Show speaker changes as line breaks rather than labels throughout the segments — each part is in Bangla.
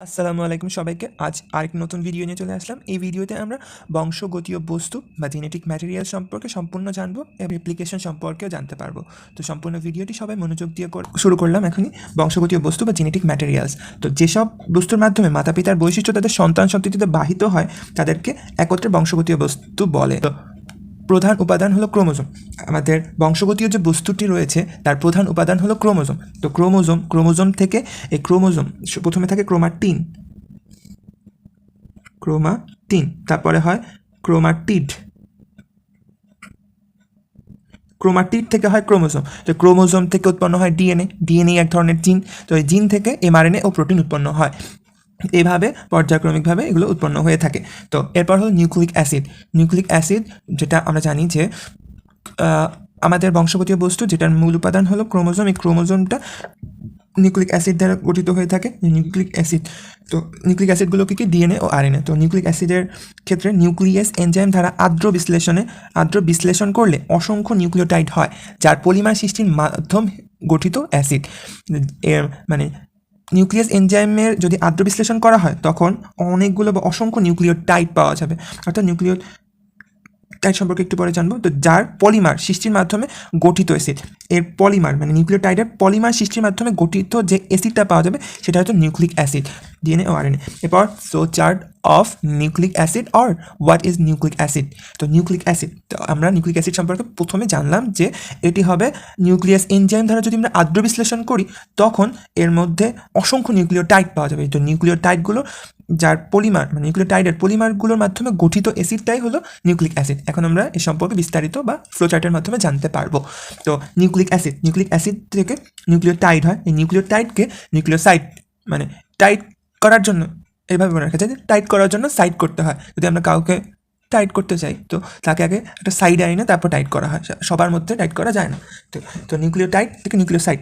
আসসালামু আলাইকুম সবাইকে। আজ আরেক নতুন ভিডিও নিয়ে চলে আসলাম। এই ভিডিওতে আমরা বংশগতীয় বস্তু বা জেনেটিক ম্যাটেরিয়াল সম্পর্কে সম্পূর্ণ জানবো এবং অ্যাপ্লিকেশন সম্পর্কেও জানতে পারবো। তো সম্পূর্ণ ভিডিওটি সবাই মনোযোগ দিয়ে শুরু করলাম এখনই। বংশগতীয় বস্তু বা জেনেটিক ম্যাটেরিয়ালস, তো যেসব বস্তুর মাধ্যমে মাতা পিতার বৈশিষ্ট্য তাদের সন্তান সন্ততিতে বাহিত হয় তাদেরকে একত্রে বংশগতীয় বস্তু বলে। তো প্রধান উপাদান হলো ক্রোমোজোম। আমাদের বংশগতীয় যে বস্তুটি রয়েছে তার প্রধান উপাদান হলো ক্রোমোজোম। তো ক্রোমোজোম থেকে এই ক্রোমোজোম প্রথমে থাকে ক্রোমাটিন, তারপরে হয় ক্রোমাটিড, ক্রোমাটিড থেকে হয় ক্রোমোজোম। তো ক্রোমোজোম থেকে উৎপন্ন হয় ডিএনএ এক ধরনের জিন। তো এই জিন থেকে এমআরএনএ ও প্রোটিন উৎপন্ন হয়। এইভাবে পর্যায়ক্রমিকভাবে এগুলো উৎপন্ন হয়ে থাকে। তো এরপর হলো নিউক্লিক অ্যাসিড, যেটা আমরা জানি যে আমাদের বংশগতীয় বস্তু যেটার মূল উপাদান হলো ক্রোমোজোম। এই ক্রোমোজোমটা নিউক্লিক অ্যাসিড দ্বারা গঠিত হয়ে থাকে। তো নিউক্লিক অ্যাসিডগুলো কি ডিএনএ ও আরএনএ। তো নিউক্লিক অ্যাসিডের ক্ষেত্রে নিউক্লিয়াস এনজাইম দ্বারা আদ্র বিশ্লেষণ করলে অসংখ্য নিউক্লিওটাইড হয়, যার পলিমার সৃষ্টির মাধ্যম গঠিত অ্যাসিড। এর মানে নিউক্লিয়াস এনজাইমের যদি আদ্র বিশ্লেষণ করা হয় তখন অনেকগুলো বা অসংখ্য নিউক্লিওটাইড পাওয়া যাবে। অর্থাৎ টাইড সম্পর্কে একটু পরে জানবো। তো যার পলিমার সৃষ্টির মাধ্যমে গঠিত অ্যাসিড, এর পলিমার মানে নিউক্লিওটাইডের পলিমার সৃষ্টির মাধ্যমে গঠিত যে অ্যাসিডটা পাওয়া যাবে সেটা হচ্ছে নিউক্লিক অ্যাসিড, ডিএনএ ও আরএনএ। এরপর flow chart of nucleic acid or what is nucleic acid. তো নিউক্লিক অ্যাসিড, তো আমরা নিউক্লিক অ্যাসিড সম্পর্কে প্রথমে জানলাম যে এটি হবে নিউক্লিয়াস এনজাইম দ্বারা যদি আমরা আদ্র বিশ্লেষণ করি তখন এর মধ্যে অসংখ্য নিউক্লিওটাইড পাওয়া যাবে। তো নিউক্লিওটাইডগুলো যার পলিমার মানে নিউক্লিওটাইডের পলিমারগুলোর মাধ্যমে গঠিত অ্যাসিডটাই হলো নিউক্লিক অ্যাসিড। এখন আমরা এ সম্পর্কে বিস্তারিত বা ফ্লোচার্টের মাধ্যমে জানতে পারবো। তো নিউক্লিক অ্যাসিড থেকে নিউক্লিওটাইড হয়। এই নিউক্লিওটাইডকে নিউক্লিওসাইড মানে টাইট করার জন্য এইভাবে মনে রাখা যায় যে টাইট করার জন্য সাইড করতে হয়। যদি আমরা কাউকে টাইট করতে চাই তো তাকে আগে একটা সাইডে আনি না, তারপর টাইট করা হয়। সবার মধ্যে টাইট করা যায় না। তো নিউক্লিওটাইড থেকে নিউক্লিওসাইড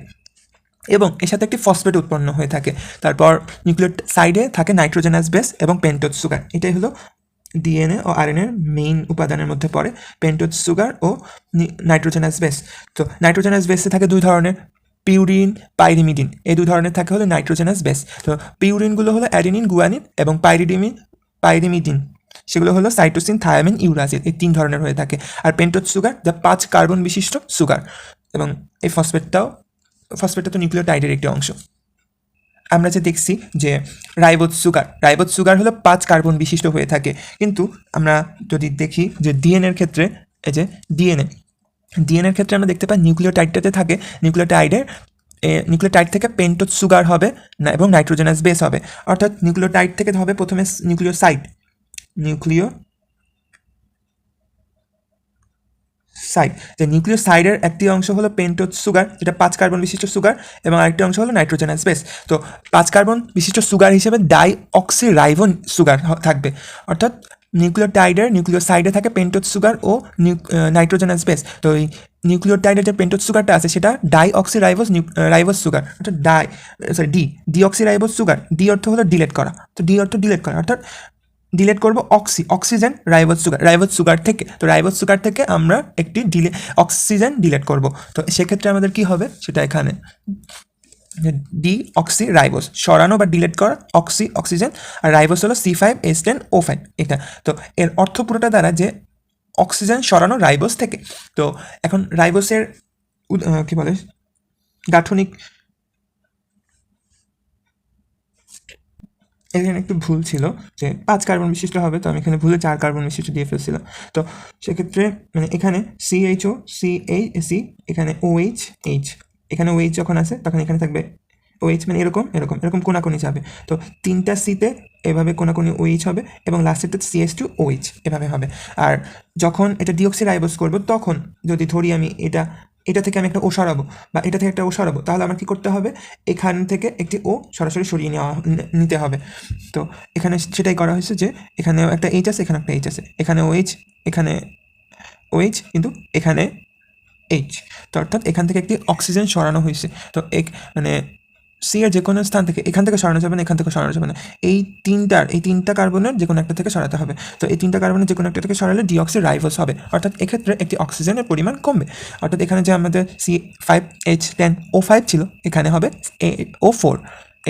এবং এর সাথে একটি ফসফেট উৎপন্ন হয়ে থাকে। তারপর নিউক্লিওসাইডে থাকে নাইট্রোজেনাস বেস এবং পেন্টোজ সুগার। এটাই হলো ডিএনএ ও আরএনএর মেইন উপাদানের মধ্যে পড়ে, পেন্টোজ সুগার ও নাইট্রোজেনাস বেস। তো নাইট্রোজেনাস বেসে থাকে দুই ধরনের, পিউরিন, পাইরিমিডিন। এই দুই ধরনের থাকে হলো নাইট্রোজেনাস বেস। তো পিউরিনগুলো হলো অ্যাডেনিন, গুয়ানিন এবং পাইরিমিডিন সেগুলো হলো সাইটোসিন, থায়ামিন, ইউরাসিল। এই তিন ধরনের হয়ে থাকে। আর পেন্টোজ সুগার যা 5 কার্বন বিশিষ্ট সুগার। এবং এই ফসফেটটা তো নিউক্লিওটাইডের একটি অংশ। আমরা যে দেখছি যে রাইবোজ সুগার হলো 5 কার্বন বিশিষ্ট হয়ে থাকে। কিন্তু আমরা যদি দেখি যে ডিএনএর ক্ষেত্রে, এই যে ডিএনএর ক্ষেত্রে আমরা দেখতে পাই নিউক্লিওটাইডটাতে থাকে নিউক্লিওটাইড থেকে পেন্টোজ সুগার হবে না এবং নাইট্রোজেনাস বেস হবে। অর্থাৎ নিউক্লিওটাইড থেকে হবে প্রথমে নিউক্লিওসাইড, যে নিউক্লিওসাইডের একটি অংশ হলো পেন্টোজ সুগার, যেটা 5 কার্বন বিশিষ্ট সুগার, এবং আরেকটি অংশ হলো নাইট্রোজেনাস বেস। তো 5 কার্বন বিশিষ্ট সুগার হিসেবে ডাইঅক্সিরাইবোন সুগার থাকবে। অর্থাৎ নিউক্লিওসাইডে থাকে পেন্টোজ সুগার ও নাইট্রোজেনাস বেস। তো এই নিউক্লিওটাইডের যে পেন্টোজ সুগারটা আছে সেটা রাইবোজ সুগার, অর্থাৎ ডিঅক্সিরাইবোজ সুগার। ডি অর্থ হলো ডিলেট করা। তো ডি অর্থ ডিলেট করা, অর্থাৎ ডিলেট করবো অক্সিজেন রাইবোজ সুগার থেকে। তো রাইবোজ সুগার থেকে আমরা একটি অক্সিজেন ডিলেট করব। তো সেক্ষেত্রে আমাদের কি হবে সেটা এখানে ডিঅক্সিরাইবোজ, সরানো বা ডিলেট করা, অক্সিজেন, আর রাইবোজ হলো C5H10O5 এটা। তো এর অর্থ পুরোটা দ্বারা যে অক্সিজেন সরানো রাইবোজ থেকে। তো এখন রাইবোজের কি বলে গাঠনিক, এখানে একটু ভুল ছিল যে 5 কার্বন বিশিষ্ট হবে, তো আমি এখানে ভুলে 4 কার্বন বিশিষ্ট দিয়ে ফেলছিলাম। তো সেক্ষেত্রে মানে এখানে CHO, এখানে OH, এখানে OH যখন আসে তখন এখানে থাকবে OH, মানে এরকম কোনাকুনি যাবে। তো 3টা সিতে এভাবে কোনাকুনি OH হবে এবং লাস্টেরটা CH2OH এভাবে হবে। আর যখন এটা ডিঅক্সিরাইবোজ করব তখন যদি ধরি আমি এটা থেকে আমি একটা ও সরাবো বা এটা থেকে একটা ও সরাবো, তাহলে আমার কি করতে হবে, এখান থেকে একটি ও সরাসরি সরিয়ে নিতে হবে। তো এখানে সেটাই করা হয়েছে যে এখানেও একটা এইচ আছে, এখানে একটা এইচ আছে, এখানে OH কিন্তু এখানে এইচ। তো অর্থাৎ এখান থেকে একটি অক্সিজেন সরানো হয়েছে। তো মানে সি এর যে কোনো স্থান থেকে এখান থেকে সরানো যাবে না, এখান থেকে সরানো যাবে না। এই তিনটা কার্বনের যে কোনো একটা থেকে সরাতে হবে। তো এই 3টা কার্বনের যে কোনো একটা থেকে সরালে ডিঅক্সিরাইবোজ হবে। অর্থাৎ এক্ষেত্রে একটি অক্সিজেনের পরিমাণ কমবে। অর্থাৎ এখানে যে আমাদের C5H10O5 ছিল এখানে হবে O4,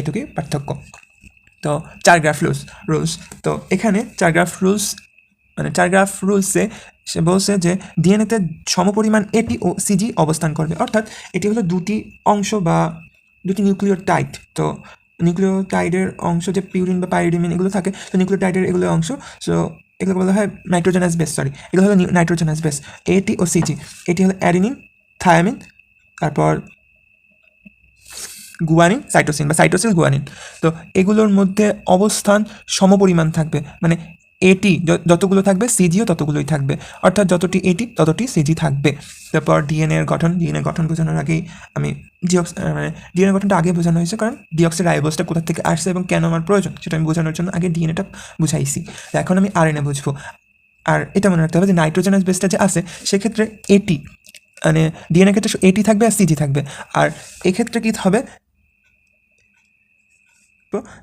এটুকুই পার্থক্য। তো চার গ্রাফ রুলস তো এখানে চার গ্রাফ রুলস মানে চার গ্রাফ রুলসে সে বলছে যে ডিএনএতে সমপরিমাণ এটি ও সিজি অবস্থান করবে, অর্থাৎ এটি হলো দুটি অংশ বা দুটি নিউক্লিওটাইড। তো নিউক্লিওটাইডের অংশ যে পিউরিন বা পাইরিডিমিন এগুলো থাকে, তো নিউক্লিওটাইডের এগুলো অংশ, সো এগুলো বলা হয় নাইট্রোজেনাস বেস, এগুলো হলো নাইট্রোজেনাস বেস, এটি ও সিজি। এটি হলো অ্যাডিনিন, থায়ামিন, তারপর গুয়ানিন, সাইটোসিন বা সাইটোসিল গুয়ানিন। তো এগুলোর মধ্যে অবস্থান সমপরিমাণ থাকবে, মানে এটি যতগুলো থাকবে সিজিও ততগুলোই থাকবে, অর্থাৎ যতটি এটি ততটি সিজি থাকবে। তারপর ডিএনএ গঠন বোঝানোর আগেই আমি ডিএনএ গঠনটা আগে বোঝানো হয়েছে, কারণ ডিঅক্সিরাইবোজটা কোথা থেকে আসছে এবং কেন আমার প্রয়োজন সেটা আমি বোঝানোর জন্য আগে ডিএনএটা বুঝাইছি। এখন আমি আরএনএ বুঝবো। আর এটা মনে রাখতে হবে যে নাইট্রোজেনাস বেসটা যে আছে সেক্ষেত্রে এটি মানে ডিএনএ ক্ষেত্রে এটি থাকবে আর সিজি থাকবে, আর এক্ষেত্রে কী হবে,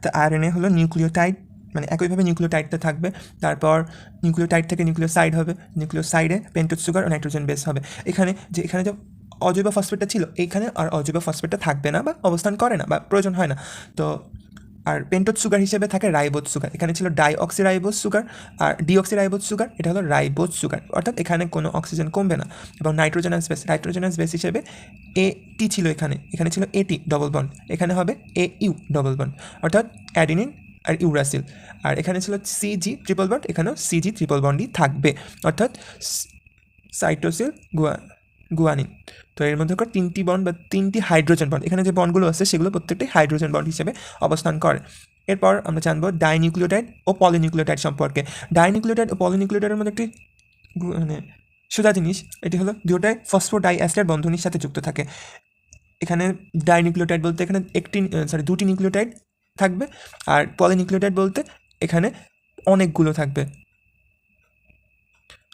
তো আরএনএ হলো নিউক্লিওটাইড, মানে একইভাবে নিউক্লিওটাইডটা থাকবে, তারপর নিউক্লিওটাইড থেকে নিউক্লিওসাইড হবে, নিউক্লিওসাইডে পেন্টোজ সুগার ও নাইট্রোজেন বেস হবে। এখানে যে অজৈব ফসফেটটা ছিল এইখানে আর অজৈব ফসফেটটা থাকবে না বা অবস্থান করে না বা প্রয়োজন হয় না। তো আর পেন্টোজ সুগার হিসেবে থাকে রাইবোজ সুগার, এখানে ছিল ডাইঅক্সিরাইবোজ সুগার, আর ডিঅক্সিরাইবোজ সুগার এটা হলো রাইবোজ সুগার, অর্থাৎ এখানে কোনো অক্সিজেন কমবে না। এবং নাইট্রোজেনাস বেস হিসেবে এটি ছিল, এখানে ছিল এটি ডবল বন্ড, এখানে হবে এ ইউ ডবল বন্ড, অর্থাৎ অ্যাডিনিন আর ইউরাসিল। আর এখানে ছিল সিজি ট্রিপল বন্ড, এখানেও সিজি ট্রিপল বন্ডই থাকবে, অর্থাৎ সাইটোসিল গুয়ানিন। তো এর মধ্যে তিনটি বন্ড বা তিনটি হাইড্রোজেন বন্ড, এখানে যে বন্ডগুলো আছে সেগুলো প্রত্যেকটি হাইড্রোজেন বন্ড হিসেবে অবস্থান করে। এরপর আমরা জানবো ডাইনিউক্লিওটাইড ও পলিনিউক্লিওটাইড সম্পর্কে। ডাইনিউক্লিওটাইড ও পলিনিউক্লিওটাইডের মধ্যে একটি মানে সোজা জিনিস, এটি হলো দুটোটাই ফসফোডাইএস্টার বন্ধনীর সাথে যুক্ত থাকে। এখানে ডাইনিউক্লিওটাইড বলতে এখানে দুটি নিউক্লিওটাইড থাকবে, আর পলিনিউক্লিওটাইড বলতে এখানে অনেকগুলো থাকবে,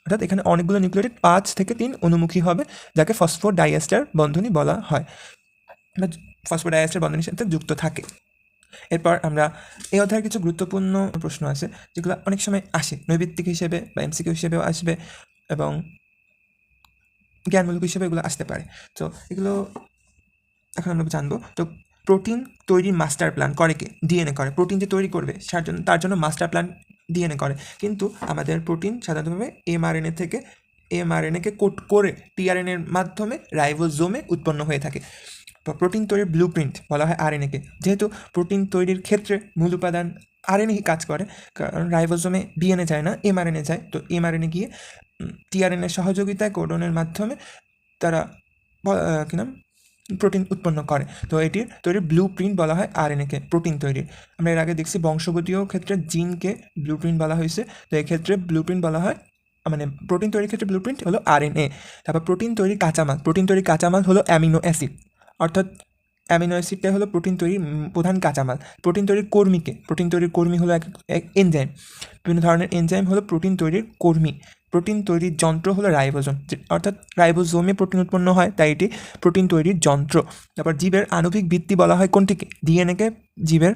অর্থাৎ এখানে অনেকগুলো নিউক্লিওটাইড 5 থেকে 3 অনুমুখী হবে, যাকে ফসফোডাইএস্টার বন্ধনী বলা হয় বা ফসফোডাইএস্টার বন্ধনীর সাথে যুক্ত থাকে। এরপর আমরা এই অধ্যায়ের কিছু গুরুত্বপূর্ণ প্রশ্ন আছে যেগুলো অনেক সময় আসে নৈবিত্তিক হিসেবে বা এমসিকিউ হিসেবেও আসবে এবং জ্ঞানমূলক হিসেবে এগুলো আসতে পারে। তো এগুলো এখন আমরা জানবো। তো প্রোটিন তৈরির মাস্টার প্ল্যান করে কে? ডিএনএ করে। প্রোটিন যে তৈরি করবে তার জন্য মাস্টার প্ল্যান ডিএনএ করে, কিন্তু আমাদের প্রোটিন সাধারণতভাবে এমআরএনএকে কোড করে টিআরএনএর মাধ্যমে রাইবোজোমে উৎপন্ন হয়ে থাকে। প্রোটিন তৈরির ব্লু প্রিন্ট বলা হয় আরএনএকে, যেহেতু প্রোটিন তৈরির ক্ষেত্রে মূল উপাদান আরএনএ কাজ করে, কারণ রাইবোজোমে ডিএনএ যায় না, এমআরএনএ যায়। তো এমআরএনএ গিয়ে টিআরএনএর সহযোগিতায় কোডনের মাধ্যমে তারা কী নাম প্রোটিন উৎপন্ন করে। তো এটির তৈরির ব্লু প্রিন্ট বলা হয় আরএনএকে প্রোটিন তৈরির। আমরা এর আগে দেখছি বংশগতীয় ক্ষেত্রে জিনকে ব্লু প্রিন্ট বলা হয়েছে, তো এক্ষেত্রে ব্লু প্রিন্ট বলা হয় মানে প্রোটিন তৈরির ক্ষেত্রে ব্লু প্রিন্ট হলো আরএনএ। তারপর প্রোটিন তৈরির কাঁচামাল হলো অ্যামিনো অ্যাসিড, অর্থাৎ অ্যামিনো অ্যাসিডটাই হলো প্রোটিন তৈরির প্রধান কাঁচামাল। প্রোটিন তৈরির কর্মী হলো এক এনজাইম, বিভিন্ন ধরনের এনজাইম হলো প্রোটিন তৈরির কর্মী। প্রোটিন তৈরির যন্ত্র হলো রাইবোজোম, অর্থাৎ রাইবোজোমে প্রোটিন উৎপন্ন হয়, তাই এটি প্রোটিন তৈরির যন্ত্র। তারপর জীবের আণবিক ভিত্তি বলা হয় কোনটিকে? ডিএনএকে জীবের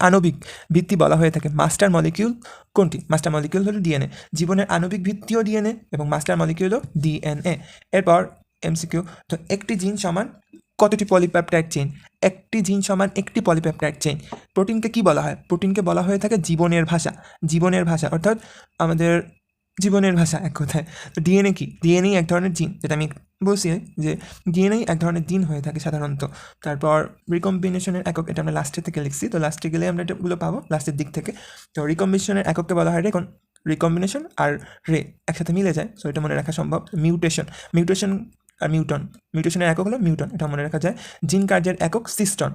আণবিক ভিত্তি বলা হয়ে থাকে। মাস্টার মলিকিউল কোনটি? মাস্টার মলিকিউল হলো ডিএনএ। জীবনের আণবিক ভিত্তিও ডিএনএ এবং মাস্টার মলিকিউল হলো ডিএনএ। এরপর এমসিকিউ, তো একটি জিন সমান কতটি পলিপেপটাইড চেইন? একটি জিন সমান একটি পলিপেপটাইড চেইন। প্রোটিনকে কি বলা হয়? প্রোটিনকে বলা হয়ে থাকে জীবনের ভাষা, অর্থাৎ আমাদের জীবনের ভাষা এক কথায়। তো ডিএনএ কি? ডিএনএ এক ধরনের জিন, যেটা আমি বলছি যে ডিএনএ এক ধরনের জিন হয়ে থাকে সাধারণত। তারপর রিকম্বিনেশনের একক, এটা আমরা লাস্টের থেকে লিখছি, তো লাস্টে গেলে আমরা এটাগুলো পাবো লাস্টের দিক থেকে। তো রিকম্বিনেশনের একককে বলা হয় রিকম্বিনেশন আর একসাথে মিলে যায়, সো এটা মনে রাখা সম্ভব। মিউটেশন আর মিউটেশনের একক হলো মিউটন, এটা মনে রাখা যায়। জিন কার্যের একক সিস্টন।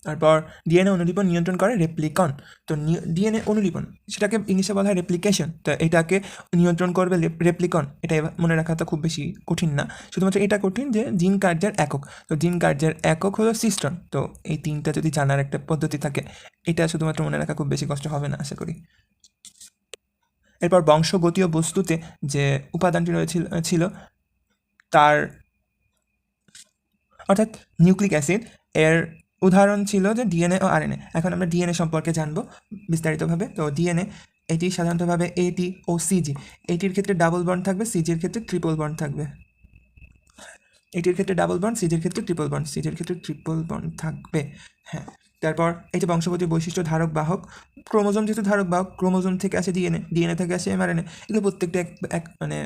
তারপর ডিএনএ অনুলিপন নিয়ন্ত্রণ করে রেপ্লিকন। তো ডিএনএ অনুলিপন সেটাকে ইংলিশে বলা হয় রেপ্লিকেশন, তো এটাকে নিয়ন্ত্রণ করবে রেপ্লিকন। এটা মনে রাখাটা খুব বেশি কঠিন না, শুধুমাত্র এটা কঠিন যে জিন কার্যের একক। তো জিন কার্যের একক হলো সিস্টন। তো এই তিনটা যদি জানার একটা পদ্ধতি থাকে, এটা শুধুমাত্র মনে রাখা খুব বেশি কষ্ট হবে না আশা করি। এরপর বংশগতীয় বস্তুতে যে উপাদানটি ছিল তার অর্থাৎ নিউক্লিক অ্যাসিড, এর উদাহরণ ছিল যে ডিএনএ ও আরএনএ। এখন আমরা ডিএনএ সম্পর্কে জানবো বিস্তারিতভাবে। তো ডিএনএ এটি সাধারণতভাবে এটি ও সিজি, এটির ক্ষেত্রে ডাবল বন্ড থাকবে, সিজির ক্ষেত্রে ট্রিপল বন্ড থাকবে। এটির ক্ষেত্রে ডাবল বন্ড, সিজির ক্ষেত্রে ট্রিপল বন্ড থাকবে। হ্যাঁ, তারপর এই যে বংশগতির বৈশিষ্ট্য ধারক বাহক, ক্রোমোজোম যেহেতু ধারক বাহক, ক্রোমোজোম থেকে আসে ডিএনএ, ডিএনএ থেকে আসে এমআরএনএ, এগুলো প্রত্যেকটা এক মানে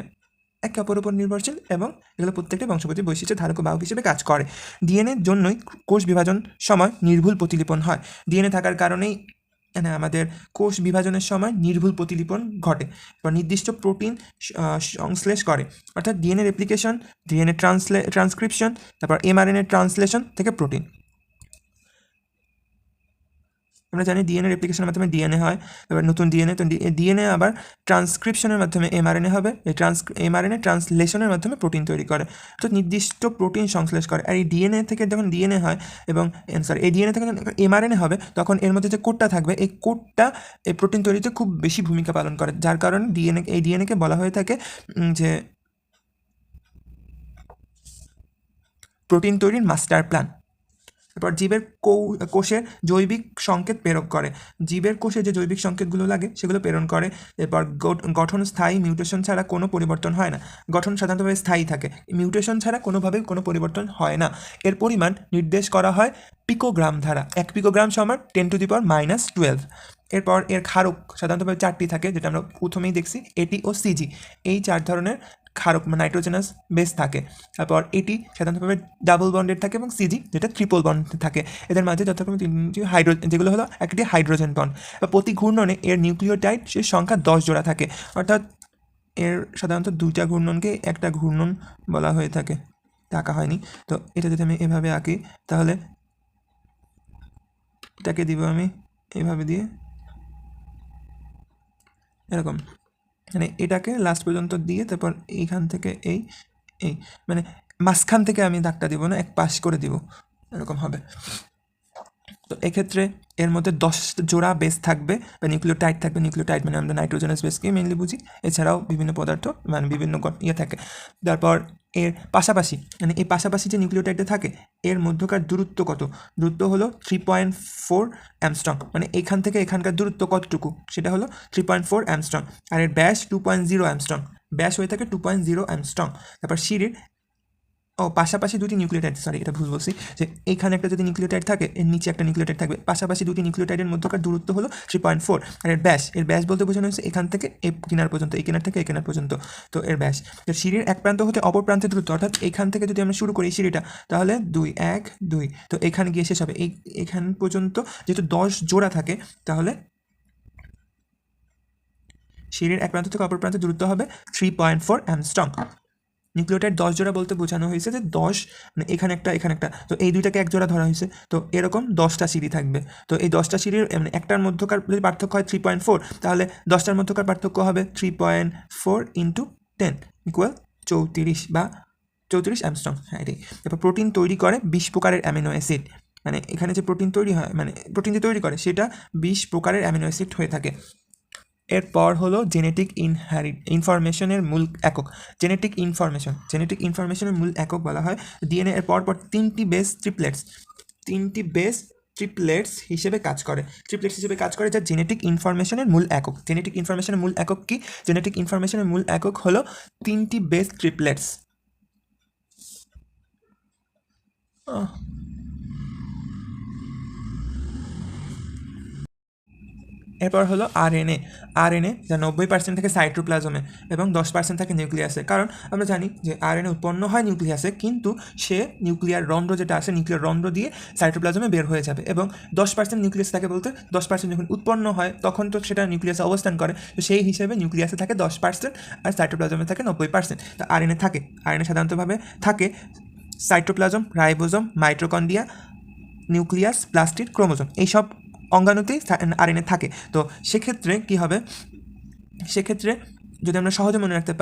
একে অপরের উপর নির্ভরশীল এবং এগুলো প্রত্যেকটা বংশগতির বৈশিষ্ট্য ধারক ও বাহক হিসেবে কাজ করে। ডিএনএর জন্যই কোষ বিভাজন সময় নির্ভুল প্রতিলিপন হয়। ডিএনএ থাকার কারণেই মানে আমাদের কোষ বিভাজনের সময় নির্ভুল প্রতিলিপন ঘটে বা নির্দিষ্ট প্রোটিন সংশ্লেষ করে, অর্থাৎ ডিএনএ রেপ্লিকেশন, ডিএনএ ট্রান্সক্রিপশন, তারপর এমআরএনএ ট্রান্সলেশন থেকে প্রোটিন। আমরা জানি ডিএনএ রেপ্লিকেশনের মাধ্যমে ডিএনএ হয়, এবার নতুন ডিএনএ, তো ডিএনএ আবার ট্রান্সক্রিপশনের মাধ্যমে এমআরএনএ হবে, এই এমআরএনএ ট্রান্সলেশনের মাধ্যমে প্রোটিন তৈরি করে, তো নির্দিষ্ট প্রোটিন সংশ্লেষ করে। আর এই ডিএনএ থেকে যখন ডিএনএ হয় এবং এই ডিএনএ থেকে যখন এমআরএনএ হবে, তখন এর মধ্যে যে কোডটা থাকবে, এই কোডটা এই প্রোটিন তৈরিতে খুব বেশি ভূমিকা পালন করে, যার কারণে এই ডিএনএকে বলা হয়ে থাকে যে প্রোটিন তৈরির মাস্টার প্ল্যান। তারপর জীবের কোষের জৈবিক সংকেত প্রেরক করে, জীবের কোষে যে জৈবিক সংকেতগুলো লাগে সেগুলো প্রেরণ করে। এরপর গঠন স্থায়ী, মিউটেশন ছাড়া কোনো পরিবর্তন হয় না। গঠন সাধারণতভাবে স্থায়ী থাকে, মিউটেশন ছাড়া কোনোভাবে কোনো পরিবর্তন হয় না। এর পরিমাণ নির্দেশ করা হয় পিকোগ্রাম দ্বারা, 1 পিকোগ্রাম সমান 10⁻12। এরপর এর ক্ষারক সাধারণতভাবে 4টি থাকে, যেটা আমরা প্রথমেই দেখছি, এটি ও সিজি, এই 4 ধরনের ক্ষারক নাইট্রোজেনাস বেস থাকে। তারপর এটি সাধারণতভাবে ডাবল বন্ডেড থাকে এবং সিজি যেটা ট্রিপল বন্ড থাকে। এদের মাঝে যথাক্রমে 3টি যেগুলো হলো একটি হাইড্রোজেন বন্ড। প্রতি ঘূর্ণনে এর নিউক্লিওটাইডের সংখ্যা 10 জোড়া থাকে, অর্থাৎ এর সাধারণত 2টা ঘূর্ণনকে একটা ঘূর্ণন বলা হয়ে থাকে। আঁকা হয়নি, তো এটা যদি আমি এভাবে আঁকি তাহলে এটাকে দিব আমি এভাবে দিয়ে, এরকম, মানে এটাকে লাস্ট পর্যন্ত দিয়ে তারপর এইখান থেকে এই মানে মাঝখান থেকে আমি দাগটা দিব না, এক পাশ করে দিব, এরকম হবে। তো এক্ষেত্রে এর মধ্যে 10 জোড়া বেস থাকবে বা নিউক্লিওটাইড থাকবে। নিউক্লিওটাইড মানে আমরা নাইট্রোজেনাস বেসকে মেনলি বুঝি, এছাড়াও বিভিন্ন পদার্থ মানে বিভিন্ন থাকে। তারপর এর পাশাপাশি মানে এই পাশাপাশি যে নিউক্লিওটাইডটা থাকে এর মধ্যকার দূরত্ব কত? দূরত্ব হলো 3.4 অ্যামস্ট্রং, মানে এখান থেকে এখানকার দূরত্ব কতটুকু সেটা হলো 3.4 অ্যামস্ট্রং। আর এর ব্যাস 2.0 অ্যামস্ট্রং, ব্যাস হয়ে থাকে 2.0 অ্যামস্ট্রং। তারপর সিঁড়ির পাশাপাশি দুটি নিউক্লিওটাইড, সরি এটা ভুল বলছি, যে এইখানে একটা যদি নিউক্লিওটাইড থাকে এর নিচে একটা নিউক্লিওটাইড থাকবে, পাশাপাশি দুটি নিউক্লিওটাইডের মধ্যকার দূরত্ব হলো 3.4। আর এর ব্যাস বলতে বোঝানো হয়েছে এখান থেকে এই কিনার পর্যন্ত, এই কিনার থেকে এই কিনার পর্যন্ত, তো এর ব্যাস। তো সিঁড়ির এক প্রান্ত হতে অপর প্রান্তের দূরত্ব, অর্থাৎ এখান থেকে যদি আমরা শুরু করি সিঁড়িটা, তাহলে 2 তো এখানে গিয়ে শেষ হবে এখান পর্যন্ত, যেহেতু 10 জোড়া থাকে তাহলে সিঁড়ির এক প্রান্ত থেকে অপর প্রান্তের দূরত্ব হবে 3.4 অ্যামস্ট্রং। নিউক্লিওটাইড 10 জোড়া বলতে বোঝানো হয়েছে যে 10 মানে এখানে একটা, তো এই দুইটাকে এক জোড়া ধরা হয়েছে, তো এরকম 10টা সিঁড়ি থাকবে। তো এই 10টা সিঁড়ির মানে একটার মধ্যকার যদি পার্থক্য হয় 3.4, তাহলে 10টার মধ্যকার পার্থক্য হবে 3.4 × 10 = 34 বা 34 অ্যামস্ট্রং। হ্যাঁ এটাই। তারপর প্রোটিন তৈরি করে 20 প্রকারের অ্যামিনো অ্যাসিড, মানে এখানে যে প্রোটিন তৈরি হয় মানে প্রোটিন যে তৈরি করে সেটা 20 প্রকারের অ্যামিনো অ্যাসিড হয়ে থাকে। এরপর হলো জেনেটিক ইনফরমেশনের মূল একক। জেনেটিক ইনফরমেশনের মূল একক বলা হয় ডিএনএ এর পরপর 3টি বেস ট্রিপলেটস হিসেবে কাজ করে, যা জেনেটিক ইনফরমেশনের মূল একক। জেনেটিক ইনফরমেশনের মূল একক কি? জেনেটিক ইনফরমেশনের মূল একক হলো 3টি বেস ট্রিপলেটস। এরপর হলো আরএনএ যা 90% থাকে সাইটোপ্লাজমে এবং 10% থাকে নিউক্লিয়াসে। কারণ আমরা জানি যে আরএনএ উৎপন্ন হয় নিউক্লিয়াসে, কিন্তু সে নিউক্লিয়ার রন্ধ্র যেটা আছে নিউক্লিয়ার রন্ধ্র দিয়ে সাইটোপ্লাজমে বের হয়ে যাবে, এবং 10% নিউক্লিয়াস থাকে বলতে 10% যখন উৎপন্ন হয় তখন তো সেটা নিউক্লিয়াসে অবস্থান করে, তো সেই হিসেবে নিউক্লিয়াসে থাকে 10% আর সাইটোপ্লাজমে থাকে 90%। তো আরএনএ সাধারণতভাবে থাকে cytoplasm, ribosome, mitochondria, nucleus, plastid, chromosome, এইসব অঙ্গাণুতেই আরএনএ থাকে। তো সেক্ষেত্রে কী হবে, সেক্ষেত্রে যদি আমরা সহজে মনে রাখতে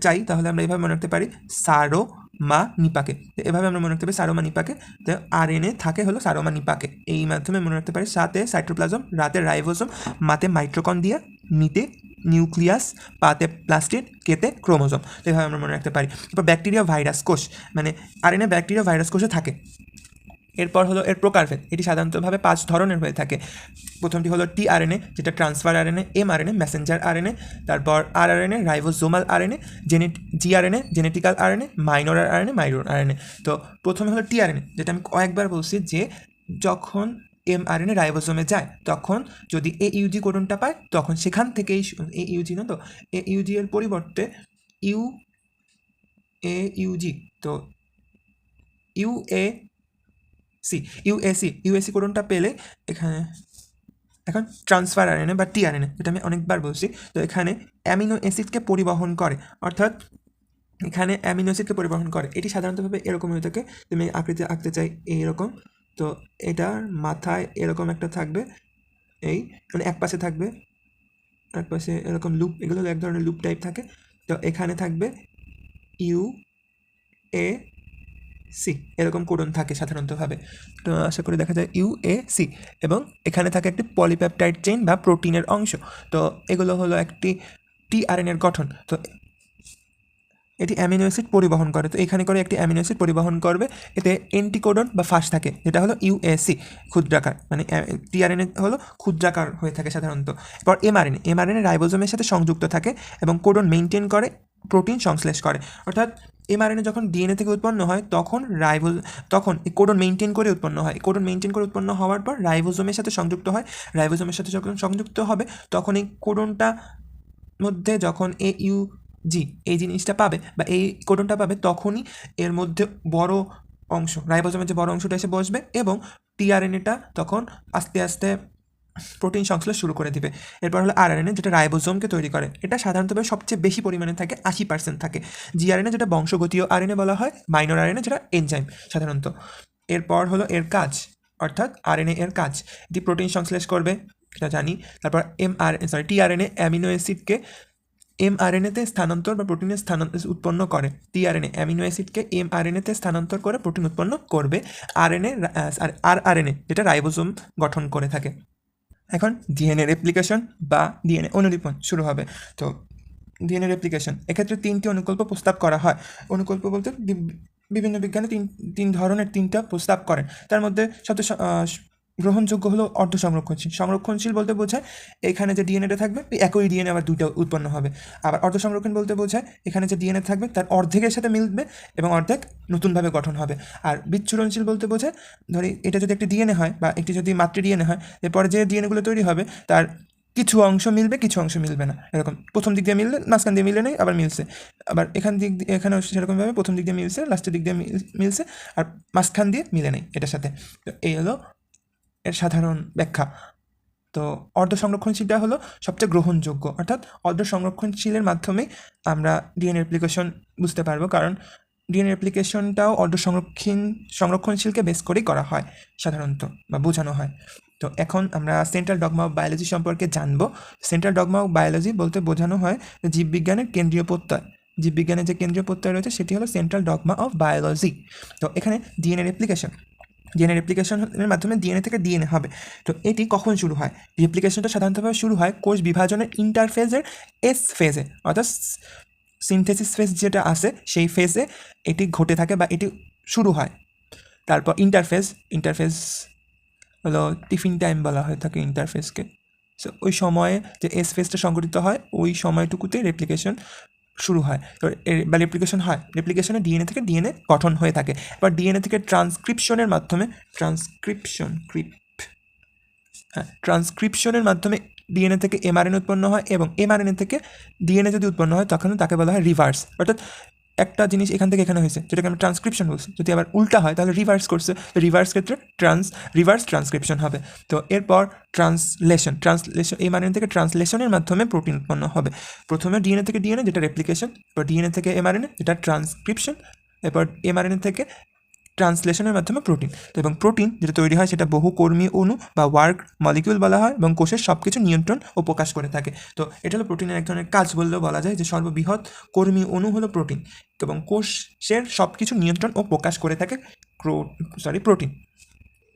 চাই তাহলে আমরা এভাবে মনে রাখতে পারি সারোমানিপাকে। এভাবে আমরা মনে রাখতে পারি সারোমানিপাকে। তো আরএনএ থাকে হলো সারোমানিপাকে, এই মাধ্যমে মনে রাখতে পারি। সাতে সাইটোপ্লাজম, রাতে রাইবোজোম, মাতে মাইটোকন্ড্রিয়া, মিতে নিউক্লিয়াস, পাতে প্লাস্টিড, কেতে ক্রোমোজোম। তো এভাবে আমরা মনে রাখতে পারি। এরপর ব্যাকটেরিয়া ভাইরাস কোষ, মানে আরএনএ ব্যাকটেরিয়া ভাইরাস কোষে থাকে। এরপর হলো এর প্রকারভেদ। এটি সাধারণতভাবে 5 ধরনের হয়ে থাকে। প্রথমটি হলো টিআরএনএ, যেটা transfer RNA, mRNA, messenger RNA, তারপর rRNA, ribosomal RNA, gRNA, genetical RNA, minor RNA. তো প্রথমে হলো টিআরএনএ, যেটা আমি কয়েকবার বলছি যে যখন এমআরএনএ রাইবোজোমে যায়, তখন যদি AUG কোডনটা পায় তখন সেখান থেকেই AUG না, তো AUG এর পরিবর্তে AUG, তো ইউএসি কোডনটা পেলে এখানে এখন ট্রান্সফার আরএনএ বা টিআরএনএ, এটা আমি অনেকবার বলছি, তো এখানে অ্যামিনো অ্যাসিডকে পরিবহন করে, অর্থাৎ এখানে অ্যামিনো অ্যাসিডকে পরিবহন করে। এটি সাধারণতভাবে এরকম হয়ে থাকে, তুমি আকৃতি আঁকতে চাই এইরকম, তো এটার মাথায় এরকম একটা থাকবে, এই মানে এক পাশে থাকবে, এক পাশে এরকম লুপ, এগুলো এক ধরনের লুপ টাইপ থাকে। তো এখানে থাকবে UAC, এরকম কোডন থাকে সাধারণতভাবে, তো আশা করি দেখা যায় UAC, এবং এখানে থাকে একটি পলিপেপটাইড চেইন বা প্রোটিনের অংশ। তো এগুলো হলো একটি টিআরএনএর গঠন। তো এটি অ্যামিনো অ্যাসিড পরিবহন করে, তো এখানে করে একটি অ্যামিনো অ্যাসিড পরিবহন করবে, এতে এন্টিকোডন বা ফাঁস থাকে, যেটা হলো UAC, ক্ষুদ্রাকার, মানে টিআরএনএ হলো ক্ষুদ্রাকার হয়ে থাকে সাধারণত। এরপর এমআরএনএ রাইবোজোমের সাথে সংযুক্ত থাকে এবং কোডন মেনটেন করে, প্রোটিন সংশ্লেষ করে। অর্থাৎ এমআরএনএ যখন ডিএনএ থেকে উৎপন্ন হয় তখন এই কোডন মেনটেন করে উৎপন্ন হয়। কোডন মেনটেন করে উৎপন্ন হওয়ার পর রাইবোজোমের সাথে সংযুক্ত হয়। রাইবোজোমের সাথে যখন সংযুক্ত হবে তখন এই কোডনটা মধ্যে যখন AUG এই জিনিসটা পাবে বা এই কোডনটা পাবে, তখনই এর মধ্যে বড় অংশ, রাইবোজোমের যে বড় অংশটা এসে বসবে এবং টিআরএনএটা তখন আস্তে আস্তে প্রোটিন সংশ্লেষ শুরু করে দিবে। এরপর হলো আরএনএ, যেটা রাইবোজোমকে তৈরি করে। এটা সাধারণতভাবে সবচেয়ে বেশি পরিমাণে থাকে, 80% থাকে। জিআরএনএ, যেটা বংশগতীয় আরএনএ বলা হয়। মাইনর আরএনএ, যেটা এনজাইম সাধারণত। এরপর হলো এর কাজ, অর্থাৎ আরএনএ এর কাজ, এটি প্রোটিন সংশ্লেষ করবে, এটা জানি। তারপর টিআরএনএ অ্যামিনো অ্যাসিডকে এমআরএনএতে স্থানান্তর বা প্রোটিনের উৎপন্ন করে। টিআরএনএ অ্যামিনো অ্যাসিডকে এমআরএনএতে স্থানান্তর করে প্রোটিন উৎপন্ন করবে। আরএনএ, যেটা রাইবোজোম গঠন করে থাকে। এখন ডিএনএ রেপ্লিকেশন বা ডিএনএ অনুলিপন শুরু হবে। তো ডিএনএ রেপ্লিকেশন, এক্ষেত্রে 3টি অনুকল্প প্রস্তাব করা হয়। অনুকল্প বলতে বিভিন্ন বিজ্ঞানে তিন ধরনের 3টা প্রস্তাব করেন। তার মধ্যে সবচেয়ে গ্রহণযোগ্য হলো অর্ধ সংরক্ষণশীল। সংরক্ষণশীল বলতে বোঝায় এখানে যে ডিএনএটা থাকবে একই ডিএনএ আবার দুইটা উৎপন্ন হবে। আবার অর্ধ সংরক্ষণ বলতে বোঝায় এখানে যে ডিএনএ থাকবে তার অর্ধেকের সাথে মিলবে এবং অর্ধেক নতুনভাবে গঠন হবে। আর বিচ্ছুরণশীল বলতে বোঝায়, ধরি এটা যদি একটি ডিএনএ হয় বা একটি যদি মাতৃ ডিএনএ হয়, এরপরে যে ডিএনএগুলো তৈরি হবে তার কিছু অংশ মিলবে, কিছু অংশ মিলবে না, এরকম প্রথম দিক দিয়ে মিললে মাঝখান দিয়ে মিলে নেই, আবার মিলছে, আবার এখানেও সেরকমভাবে প্রথম দিক দিয়ে মিলছে, লাস্টের দিক দিয়ে মিলছে, আর মাঝখান দিয়ে মিলে নেই এটার সাথে। তো এই হলো এর সাধারণ ব্যাখ্যা। তো অর্ধ সংরক্ষণশীলটা হলো সবচেয়ে গ্রহণযোগ্য, অর্থাৎ অর্ধ সংরক্ষণশীলের মাধ্যমে আমরা ডিএনএ রেপ্লিকেশন বুঝতে পারবো, কারণ ডিএনএ রেপ্লিকেশনটাও অর্ধ সংরক্ষণশীলকে বেস করেই করা হয় সাধারণত বা বোঝানো হয়। তো এখন আমরা সেন্ট্রাল ডগমা অফ বায়োলজি সম্পর্কে জানবো। সেন্ট্রাল ডগমা অফ বায়োলজি বলতে বোঝানো হয় জীববিজ্ঞানের কেন্দ্রীয় প্রত্যয়। জীববিজ্ঞানের যে কেন্দ্রীয় প্রত্যয় রয়েছে সেটি হলো সেন্ট্রাল ডগমা অফ বায়োলজি। তো এখানে ডিএনএ রেপ্লিকেশনের মাধ্যমে ডিএনএ থেকে ডিএনএ হবে। তো এটি কখন শুরু হয়? রেপ্লিকেশনটা সাধারণতভাবে শুরু হয় কোষ বিভাজনের ইন্টারফেজের এস ফেজে, অর্থাৎ সিনথেসিস ফেজ যেটা আছে সেই ফেজে এটি ঘটে থাকে বা এটি শুরু হয়। তারপর ইন্টারফেজ হলো টিফিন টাইম বলা হয়ে থাকে ইন্টারফেসকে। সো ওই সময়ে যে এস ফেজটা সংঘটিত হয় ওই সময়টুকুতে রেপ্লিকেশন শুরু হয়, তো বা রেপ্লিকেশনে ডিএনএ থেকে ডিএনএ গঠন হয়ে থাকে। এবার ডিএনএ থেকে ট্রান্সক্রিপশনের মাধ্যমে ডিএনএ থেকে এমআরএনএ উৎপন্ন হয়, এবং এমআরএনএ থেকে ডিএনএ যদি উৎপন্ন হয় তখন তাকে বলা হয় রিভার্স। অর্থাৎ একটা জিনিস এখান থেকে এখানে হয়েছে যেটাকে আমরা ট্রান্সক্রিপশন বলছি, যদি আবার উল্টা হয় তাহলে রিভার্স করছে, তো রিভার্স ক্ষেত্রে রিভার্স ট্রান্সক্রিপশন হবে। তো এরপর ট্রান্সলেশন এমআরএনএ থেকে ট্রান্সলেশনের মাধ্যমে প্রোটিন উৎপন্ন হবে। প্রথমে ডিএনএ থেকে ডিএনএ, যেটা রেপ্লিকেশন, এরপর ডিএনএ থেকে এমআরএনএ, যেটা ট্রান্সক্রিপশন, এরপর এমআরএনএ থেকে ট্রান্সলেশনের মাধ্যমে প্রোটিন। এবং প্রোটিন যেটা তৈরি হয় সেটা বহুকর্মী অণু বা ওয়ার্ক মলিকিউল বলা হয়, এবং কোষের সব কিছু নিয়ন্ত্রণ ও প্রকাশ করে থাকে। তো এটা হলো প্রোটিনের এক ধরনের কাজ বললেও বলা যায়, যে সর্ববৃহৎ কর্মী অণু হলো প্রোটিন, এবং কোষের সব কিছু নিয়ন্ত্রণ ও প্রকাশ করে থাকে প্রোটিন।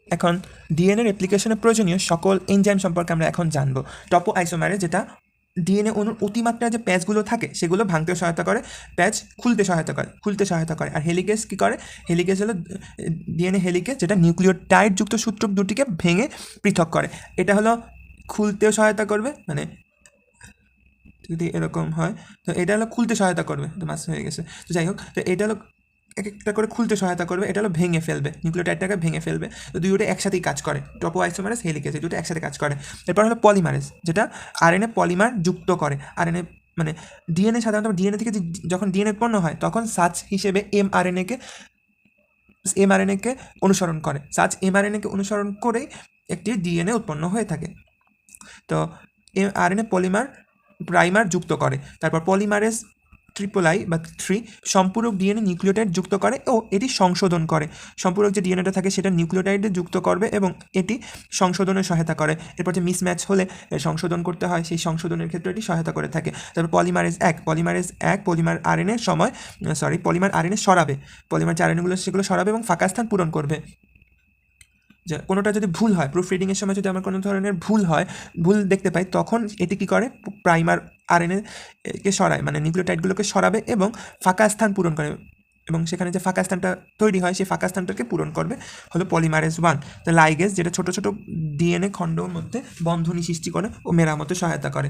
এখন ডিএনএ রেপ্লিকেশনে প্রয়োজনীয় সকল এনজাইম সম্পর্কে আমরা এখন জানবো। টপো আইসোমারে, যেটা ডিএনএ অণুর অতিমাত্রায় যে প্যাচগুলো থাকে সেগুলো ভাঙতেও সহায়তা করে, প্যাচ খুলতে সহায়তা করে। আর হেলিকেজ কী করে? হেলিকেজ হলো ডিএনএ হেলিকেজ, যেটা নিউক্লিওটাইড যুক্ত সূত্র দুটিকে ভেঙে পৃথক করে। এটা হলো খুলতেও সহায়তা করবে, মানে যদি এরকম হয় তো এটা হলো খুলতে সহায়তা করবে, তো মাস হয়ে গেছে। তো যাই হোক, তো এটা হলো এক একটা করে খুলতে সহায়তা করবে, এটা হলো ভেঙে ফেলবে, নিউক্লিওটাইডটাকে ভেঙে ফেলবে। তো দুটো একসাথেই কাজ করে, টপোআইসোমারেজ হেলিকেজ, এই দুটো একসাথে কাজ করে। এরপর হলো পলিমারেজ, যেটা আরএনএ পলিমার যুক্ত করে। আরএনএ মানে ডিএনএ, সাধারণত ডিএনএ থেকে যখন ডিএনএ উৎপন্ন হয় তখন সাচ হিসেবে এমআরএনএকে অনুসরণ করে, সাচ এমআরএনএকে অনুসরণ করেই একটি ডিএনএ উৎপন্ন হয়ে থাকে। তো আরএনএ পলিমার প্রাইমার যুক্ত করে, তারপর পলিমারেজ ট্রিপল-আই বা 3 সম্পূরক ডিএনএ নিউক্লিওটাইড যুক্ত করে ও এটি সংশোধন করে। সম্পূরক যে ডিএনএটা থাকে সেটা নিউক্লিওটাইডে যুক্ত করবে এবং এটি সংশোধনে সহায়তা করে। এরপর যে মিসম্যাচ হলে সংশোধন করতে হয়, সেই সংশোধনের ক্ষেত্রে এটি সহায়তা করে থাকে। তারপর পলিমার আরএনএ সরাবে, পলিমার যে আরএনএগুলো সেগুলো সরাবে এবং ফাঁকা স্থান পূরণ করবে। যে কোনোটা যদি ভুল হয়, প্রুফ রিডিংয়ের সময় যদি আমার কোনো ধরনের ভুল দেখতে পাই, তখন এটি কী করে, প্রাইমার আরএনএকে সরায়, মানে নিউক্লিওটাইডগুলোকে সরাবে এবং ফাঁকা স্থান পূরণ করে, এবং সেখানে যে ফাঁকা স্থানটা তৈরি হয় সেই ফাঁকা স্থানটাকে পূরণ করবে হলো পলিমারেজ 1। তো লাইগেজ, যেটা ছোটো ছোটো ডিএনএ খণ্ডর মধ্যে বন্ধনী সৃষ্টি করে ও মেরামতে সহায়তা করে।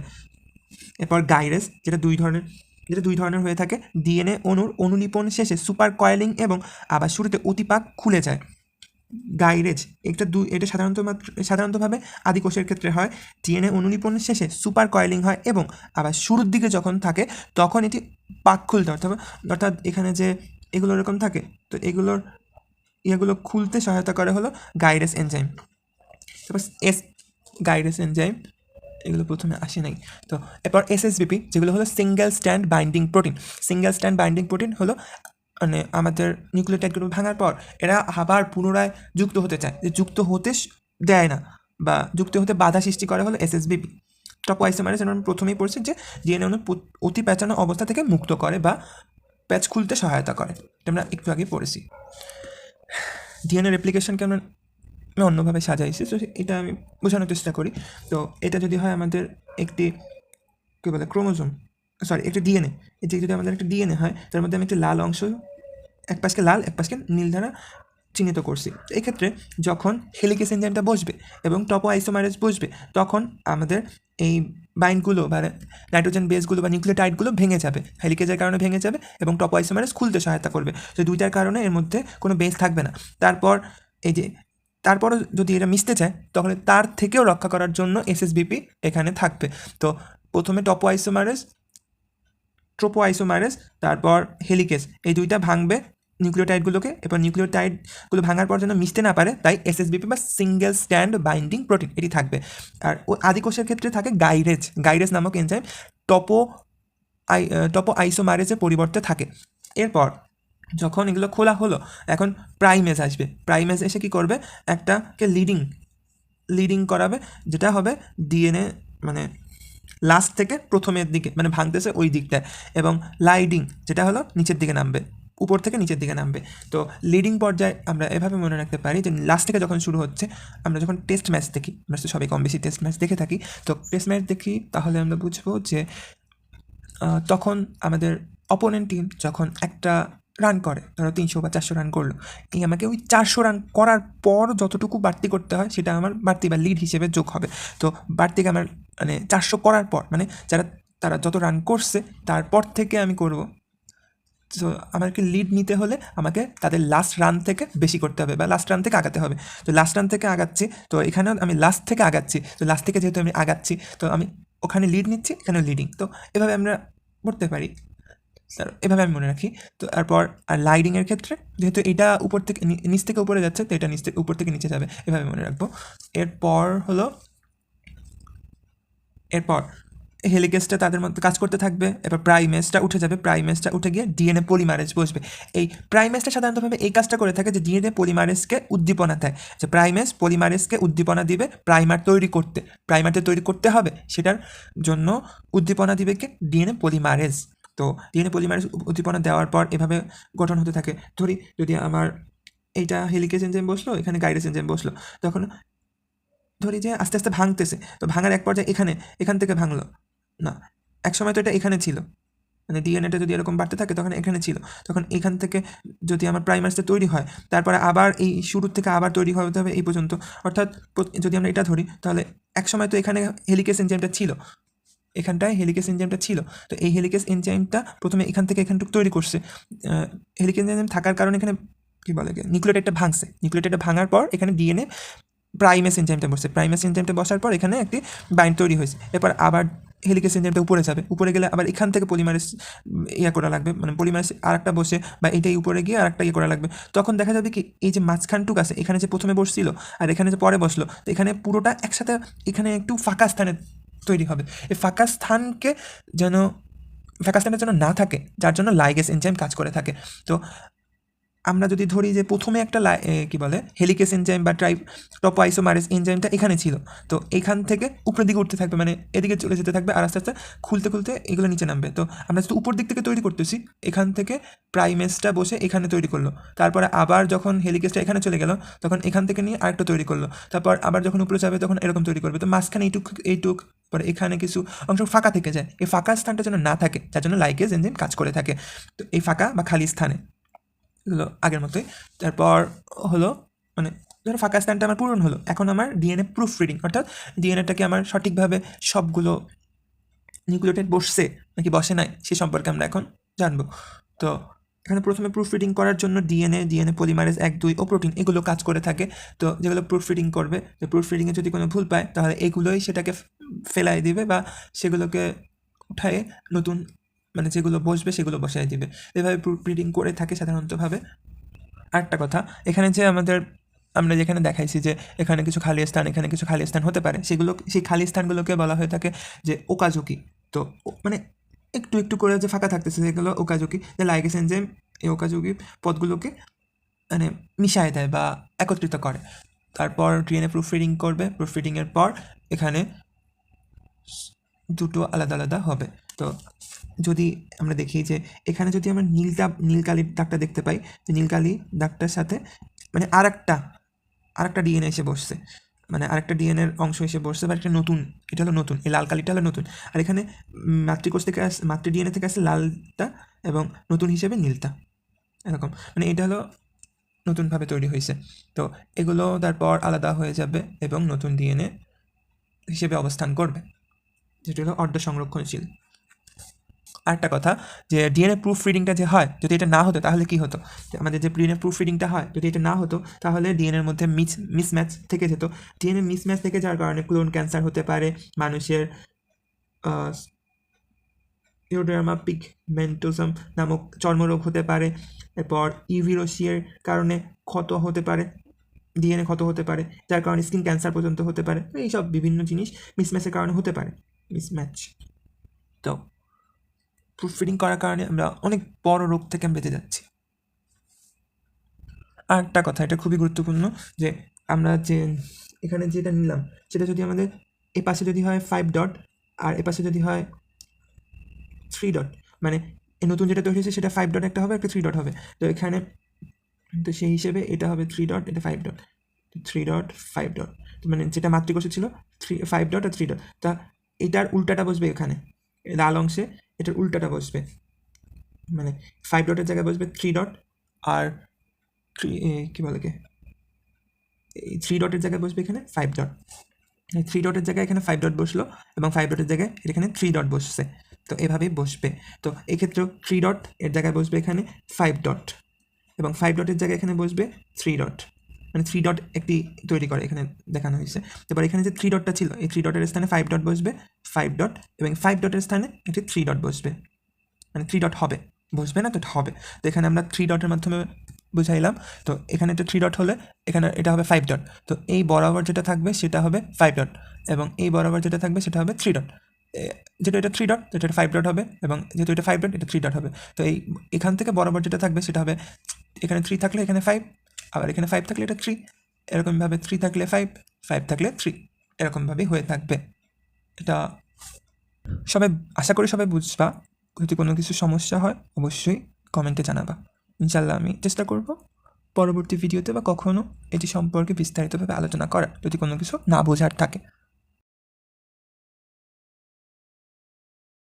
এরপর গাইরেজ, যেটা দুই ধরনের হয়ে থাকে। ডিএনএ অণুর অনুলিপন শেষে সুপার কয়েলিং এবং আবার শুরুতে অতিপাক খুলে যায়। গাইরেজ এটা সাধারণতভাবে আদিকোষের ক্ষেত্রে হয়। ডিএনএ অনুলিপন শেষে সুপার কয়েলিং হয় এবং আবার শুরুর দিকে যখন থাকে তখন এটি পাক খুলতে, অর্থাৎ এখানে যে এগুলো এরকম থাকে, তো এগুলো খুলতে সহায়তা করে হলো গাইরেজ এনজাইম। তারপর গাইরেজ এনজাইম, এগুলো প্রথমে আসে নাই। তো এরপর এসএসবিপি, যেগুলো হলো single stand binding protein. Single stand binding protein হলো মানে আমাদের নিউক্লিওটাইডগুলো ভাঙার পর এরা আবার পুনরায় যুক্ত হতে চায়, যে যুক্ত হতে দেয় না বা যুক্ত হতে বাধা সৃষ্টি করে হলো এসএসবিপি। টপোআইসোমারেজ আমরা প্রথমেই পড়ছি যে ডিএনএ অণু অতি প্যাঁচানো অবস্থা থেকে মুক্ত করে বা প্যাচ খুলতে সহায়তা করে, এটা আমরা একটু আগে পড়েছি। ডিএনএ রেপ্লিকেশনকে আমরা অন্যভাবে সাজাইছি, তো এটা আমি বোঝানোর চেষ্টা করি। তো এটা যদি হয় আমাদের একটি কী বলে একটি ডিএনএ, এটি যদি আমাদের একটা ডিএনএ হয়, তার মধ্যে আমি একটি লাল অংশ, এক পাশকে লাল এক পাশকে নীল দ্বারা চিহ্নিত করছি। তো এক্ষেত্রে যখন হেলিকেজ এনজাইমটা বসবে এবং টপোআইসোমারেজ বসবে, তখন আমাদের এই বাইন্ডগুলো বা নাইট্রোজেন বেসগুলো বা নিউক্লিওটাইডগুলো ভেঙে যাবে, হেলিকেজের কারণে ভেঙে যাবে এবং টপোআইসোমারেজ খুলতে সহায়তা করবে। তো দুইটার কারণে এর মধ্যে কোনো বেস থাকবে না। তারপরও যদি এটা মিশতে চায়, তখন তার থেকেও রক্ষা করার জন্য এসএসবিপি এখানে থাকবে। তো প্রথমে ট্রোপোআইসোমারেজ, তারপর হেলিকেজ, এই দুইটা ভাঙবে নিউক্লিওটাইডগুলোকে, এবার নিউক্লিওটাইডগুলো ভাঙার পর যেন মিশতে না পারে, তাই এসএসবিপি বা সিঙ্গেল স্ট্যান্ড বাইন্ডিং প্রোটিন এটি থাকবে। আর আদিকোষের ক্ষেত্রে থাকে গাইরেজ নামক এনজাইম টপোআইসোমারেজের পরিবর্তে থাকে। এরপর যখন এগুলো খোলা হলো, এখন প্রাইমেজ আসবে। প্রাইমেজ এসে কী করবে, একটাকে লিডিং করাবে, যেটা হবে ডিএনএ মানে লাস্ট থেকে প্রথমের দিকে, মানে ভাঙতেছে ওই দিকটায়, এবং লাইডিং, যেটা হলো নিচের দিকে নামবে, উপর থেকে নিচের দিকে নামবে। তো লিডিং পর্যায়ে আমরা এভাবে মনে রাখতে পারি যে লাস্ট থেকে যখন শুরু হচ্ছে, আমরা যখন টেস্ট ম্যাচ দেখি, আমরা তো সবাই কম বেশি টেস্ট ম্যাচ দেখে থাকি, তো টেস্ট ম্যাচ দেখি তাহলে আমরা বুঝবো যে তখন আমাদের অপোনেন্ট টিম যখন একটা রান করে, ধরো 300 বা 400 রান করলো, আমাকে ওই 400 রান করার পর যতটুকু বাড়তি করতে হয় সেটা আমার বাড়তি বা লিড হিসেবে যোগ হবে। তো বাড়তিকে আমার মানে 400 করার পর, মানে তারা যত রান করছে তারপর থেকে আমি করব। তো আমাকে লিড নিতে হলে আমাকে তাদের লাস্ট রান থেকে বেশি করতে হবে বা লাস্ট রান থেকে আগাতে হবে। তো লাস্ট রান থেকে আগাচ্ছি, তো এখানেও আমি লাস্ট থেকে আগাচ্ছি, তো লাস্ট থেকে যেহেতু আমি আগাচ্ছি, তো আমি ওখানে লিড নিচ্ছি, এখানেও লিডিং। তো এভাবে আমরা পড়তে পারি, এভাবে আমি মনে রাখি। তো তারপর আর লাইডিংয়ের ক্ষেত্রে যেহেতু এটা উপর থেকে নিচ থেকে উপরে যাচ্ছে, তো এটা উপর থেকে নিচে যাবে, এভাবে মনে রাখবো। এরপর হেলিকেজটা তাদের মধ্যে কাজ করতে থাকবে। এবার প্রাইমেজটা উঠে যাবে, প্রাইমেজটা উঠে গিয়ে ডিএনএ পলিমারেজ বসবে। এই প্রাইমেজটা সাধারণতভাবে এই কাজটা করে থাকে যে ডিএনএ পলিমারেজকে উদ্দীপনা দেয়, যে প্রাইমেজ পলিমারেজকে উদ্দীপনা দিবে প্রাইমার তৈরি করতে হবে, সেটার জন্য উদ্দীপনা দিবে কি ডিএনএ পলিমারেজ। তো ডিএনএ পলিমারেজ উদ্দীপনা দেওয়ার পর এভাবে গঠন হতে থাকে। ধরি যদি আমার এইটা হেলিকেজ এনজাইম বসলো, এখানে গাইরেজ এনজাইম বসলো, তখন ধরি যে আস্তে আস্তে ভাঙতেছে, তো ভাঙার এক পর্যায়ে এখান থেকে ভাঙলো না, এক সময় তো এটা এখানে ছিল, মানে ডিএনএটা যদি এরকম বাড়তে থাকে তখন এখানে ছিল, তখন এখান থেকে যদি আমার প্রাইমার্সটা তৈরি হয়, তারপরে আবার এই শুরুর থেকে আবার তৈরি হতে হবে এই পর্যন্ত। অর্থাৎ যদি আমরা এটা ধরি, তাহলে এক সময় তো এখানে হেলিকেজ এনজাইমটা ছিল, এখানটায় হেলিকেস এনজাইমটা ছিল। তো এই হেলিকেস এনজাইমটা প্রথমে এখান থেকে এখানটুকু তৈরি করছে। হেলিকেস এনজাইম থাকার কারণে এখানে কী বলে নিউক্লিওটাইডটা ভাঙছে। নিউক্লিওটাইডটা ভাঙার পর এখানে ডিএনএ প্রাইমেস এনজাইমটা বসছে। প্রাইমেস এনজাইমটা বসার পর এখানে একটি বাইন্ড তৈরি হয়েছে। এরপর আবার হেলিকেস এনজাইমটা উপরে যাবে। উপরে গেলে আবার এখান থেকে পলিমারেজ ইয়ে করা লাগবে, মানে পলিমারেজ আরেকটা বসে বা এটাই উপরে গিয়ে আরেকটা ইয়ে করা লাগবে। তখন দেখা যাবে কি এই যে মাঝখানটুক আছে, এখানে যে প্রথমে বসছিল আর এখানে যে পরে বসলো, তো এখানে পুরোটা একসাথে এখানে একটু ফাঁকা স্থানে তৈরি হবে। এই ফাঁকা স্থানকে যেন ফাঁকা স্থানের জন্য না থাকে, যার জন্য লাইগেস এনজাইম কাজ করে থাকে। তো আমরা যদি ধরি যে প্রথমে একটা কী বলে হেলিকেস এনজাইম বা টপোআইসোমারেজ এনজাইমটা এখানে ছিল, তো এখান থেকে উপরের দিকে উঠতে থাকবে, মানে এদিকে চলে যেতে থাকবে আর আস্তে আস্তে খুলতে খুলতে এগুলো নিচে নামবে। তো আমরা যদি উপর দিক থেকে তৈরি করতেছি, এখান থেকে প্রাইমেসটা বসে এখানে তৈরি করলো, তারপরে আবার যখন হেলিকেসটা এখানে চলে গেল তখন এখান থেকে নিয়ে আরেকটা তৈরি করলো, তারপর আবার যখন উপরে যাবে তখন এরকম তৈরি করবে। তো মাঝখানে এইটুক পরে এখানে কিছু অংশ ফাঁকা থেকে যায়। এই ফাঁকা স্থানটা যেন না থাকে, যার জন্য লাইগেস এনজাইম কাজ করে থাকে। তো এই ফাঁকা বা খালি স্থানে হলো আগের মতোই। তারপর হলো মানে ধরো ফাঁকা স্থানটা আমার পূরণ হলো, এখন আমার ডিএনএ প্রুফ রিডিং, অর্থাৎ ডিএনএটাকে আমার সঠিকভাবে সবগুলো নিউক্লিওটাইড বসছে নাকি বসে নাই সে সম্পর্কে আমরা এখন জানবো। তো এখানে প্রথমে প্রুফ রিডিং করার জন্য ডিএনএ পলিমারেজ 1, 2 ও প্রোটিন এগুলো কাজ করে থাকে। তো যেগুলো প্রুফ রিডিং করবে, তো প্রুফ রিডিংয়ে যদি কোনো ভুল পায় তাহলে এগুলোই সেটাকে ফেলাই দিবে বা সেগুলোকে উঠায়ে নতুন মানে যেগুলো বসবে সেগুলো বসাই দিবে। এভাবে প্রুফ রিডিং করে থাকে সাধারণতভাবে। আরেকটা কথা, এখানে যে আমরা যেখানে দেখাইছি যে এখানে কিছু খালি স্থান, এখানে কিছু খালি স্থান হতে পারে, সেই খালি স্থানগুলোকে বলা হয়ে থাকে যে ওকাজকি। তো মানে একটু একটু করে যে ফাঁকা থাকতেছে সেগুলো ওকাজকি। যে লাইগেস এনজাইম এই ওকাজকি পদগুলোকে মানে মিশায় দেয় বা একত্রিত করে। তারপর ডিএনএ প্রুফ রিডিং করবে। প্রুফ রিডিংয়ের পর এখানে দুটো আলাদা আলাদা হবে। তো যদি আমরা দেখি যে এখানে যদি আমরা নীল কালির দাগটা দেখতে পাই, যে নীল কালি দাগটার সাথে মানে আরেকটা ডিএনএ এসে বসছে, মানে আরেকটা ডিএনএর অংশ এসে বসছে বা একটা নতুন, এটা হলো নতুন, এই লাল কালিটা হলো নতুন। আর এখানে মাতৃকোষ থেকে মাতৃ ডিএনএ থেকে আসে লালটা এবং নতুন হিসেবে নীলটা, এরকম মানে এটা হলো নতুনভাবে তৈরি হয়েছে। তো এগুলো তারপর আলাদা হয়ে যাবে এবং নতুন ডিএনএ হিসেবে অবস্থান করবে, যেটা হলো অর্ধ সংরক্ষণশীল। আরেকটা কথা, যে ডিএনএ প্রুফ রিডিংটা যে হয়, যদি এটা না হতো তাহলে কি হতো, আমাদের যে ডিএনএ প্রুফ রিডিংটা হয় যদি এটা না হতো তাহলে ডিএনএর মধ্যে মিসম্যাচ থেকে যেত। ডিএনএ মিসম্যাচ থেকে যাওয়ার কারণে ক্লোন ক্যান্সার হতে পারে, মানুষের ইউডার্মা পিগমেন্টোসাম নামক চর্মরোগ হতে পারে, এরপর ইউভি রশ্মির কারণে ক্ষত হতে পারে, ডিএনএ ক্ষত হতে পারে, যার কারণে স্কিন ক্যান্সার পর্যন্ত হতে পারে। এইসব বিভিন্ন জিনিস মিসম্যাচের কারণে হতে পারে, মিসম্যাচ। তো প্রুফ রিডিং করার কারণে আমরা অনেক বড় রোগ থেকে বেঁচে যাচ্ছি। আর একটা কথা, এটা খুবই গুরুত্বপূর্ণ, যে আমরা যে এখানে যেটা নিলাম সেটা যদি আমাদের এ পাশে যদি হয় 5 ডট আর এ পাশে যদি হয় 3 ডট, মানে নতুন যেটা তৈরি হয়েছে সেটা 5 ডট একটা হবে, একটা 3 ডট হবে। তো এখানে তো সেই হিসেবে এটা হবে 3 ডট, এটা 5 ডট, 3 ডট 5 ডট, মানে যেটা মাতৃকোষে ছিল 5 ডট আর 3 ডট। তা এটার উল্টাটা বসবে এখানে লাল অংশে, এটার উল্টাটা বসবে, মানে 5 ডটের জায়গায় বসবে 3 ডট আর কী বলে কি এই 3 ডটের জায়গায় বসবে এখানে 5 ডট। 3 ডটের জায়গায় এখানে 5 ডট বসলো এবং 5 ডটের জায়গায় এখানে 3 ডট বসছে। তো এভাবেই বসবে। তো এক্ষেত্রেও 3 ডট এর জায়গায় বসবে এখানে 5 ডট এবং 5 ডটের জায়গায় এখানে বসবে 3 ডট, মানে 3 ডট একটি তৈরি করে এখানে দেখানো হয়েছে। এবার এখানে যে 3 ডটটা ছিল এই 3 ডটের স্থানে 5 ডট বসবে, 5 ডট এবং 5 ডটের স্থানে একটি 3 ডট বসবে, মানে 3 ডট হবে, বসবে না তো হবে। তো এখানে আমরা 3 ডটের মাধ্যমে বুঝাইলাম। তো এখানে তো 3 ডট হলে এখানে এটা হবে 5 ডট। তো এই বরাবর যেটা থাকবে সেটা হবে 5 ডট এবং এই বরাবর যেটা থাকবে সেটা হবে 3 ডট। যেটা এটা 3 ডট যেটা 5 ডট হবে এবং যেহেতু এটা 5 ডট এটা 3 ডট হবে। তো এখান থেকে বরাবর যেটা থাকবে সেটা হবে, এখানে 3 থাকলে এখানে 5, আবার এখানে 5 থাকলে এটা 3, এরকমভাবে 3 থাকলে 5, 5 থাকলে 3, এরকমভাবেই হয়ে থাকবে। এটা সবাই আশা করি সবাই বুঝবা। যদি কোনো কিছু সমস্যা হয় অবশ্যই কমেন্টে জানাবা। ইনশাল্লাহ আমি চেষ্টা করব পরবর্তী ভিডিওতে বা কখনও এটি সম্পর্কে বিস্তারিতভাবে আলোচনা করার, যদি কোনো কিছু না বোঝার থাকে।